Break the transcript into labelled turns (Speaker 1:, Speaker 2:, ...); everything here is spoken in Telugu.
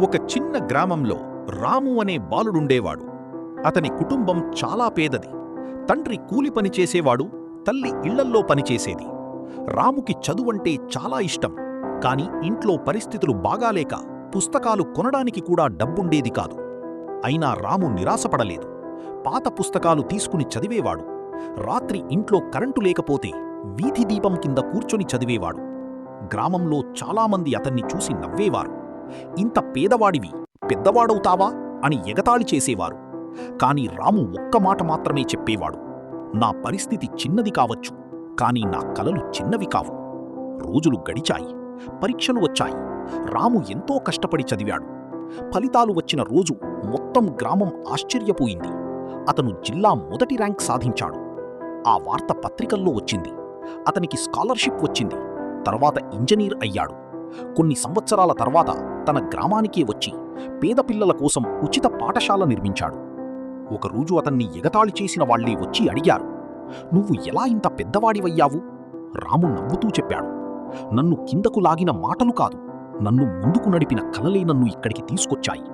Speaker 1: ఒక చిన్న గ్రామంలో రాము అనే బాలుడుండేవాడు. అతని కుటుంబం చాలా పేదది. తండ్రి కూలి పని చేసేవాడు, తల్లి ఇళ్లల్లో పనిచేసేది. రాముకి చదువంటే చాలా ఇష్టం. కాని ఇంట్లో పరిస్థితులు బాగాలేక పుస్తకాలు కొనడానికి కూడా డబ్బుండేది కాదు. అయినా రాము నిరాశపడలేదు. పాత పుస్తకాలు తీసుకుని చదివేవాడు. రాత్రి ఇంట్లో కరెంటు లేకపోతే వీధి దీపం కింద కూర్చొని చదివేవాడు. గ్రామంలో చాలామంది అతన్ని చూసి నవ్వేవారు. ఇంత పేదవాడివి పెద్దవాడవుతావా అని ఎగతాళి చేసేవారు. కాని రాము ఒక్క మాట మాత్రమే చెప్పేవాడు: నా పరిస్థితి చిన్నది కావచ్చు, కాని నా కలలు చిన్నవి కావు. రోజులు గడిచాయి, పరీక్షలు వచ్చాయి. రాము ఎంతో కష్టపడి చదివాడు. ఫలితాలు వచ్చిన రోజు మొత్తం గ్రామం ఆశ్చర్యపోయింది. అతను జిల్లా మొదటి ర్యాంక్ సాధించాడు. ఆ వార్త పత్రికల్లో వచ్చింది. అతనికి స్కాలర్షిప్ వచ్చింది. తర్వాత ఇంజనీర్ అయ్యాడు. కొన్ని సంవత్సరాల తర్వాత తన గ్రామానికే వచ్చి పేద పిల్లల కోసం ఉచిత పాఠశాల నిర్మించాడు. ఒకరోజు అతన్ని ఎగతాళి చేసిన వాళ్లే వచ్చి అడిగారు: నువ్వు ఎలా ఇంత పెద్దవాడివయ్యావు? రాము నవ్వుతూ చెప్పాడు: నన్ను కిందకు లాగిన మాటలు కాదు, నన్ను ముందుకు నడిపిన కలలే నన్ను ఇక్కడికి తీసుకొచ్చాయి.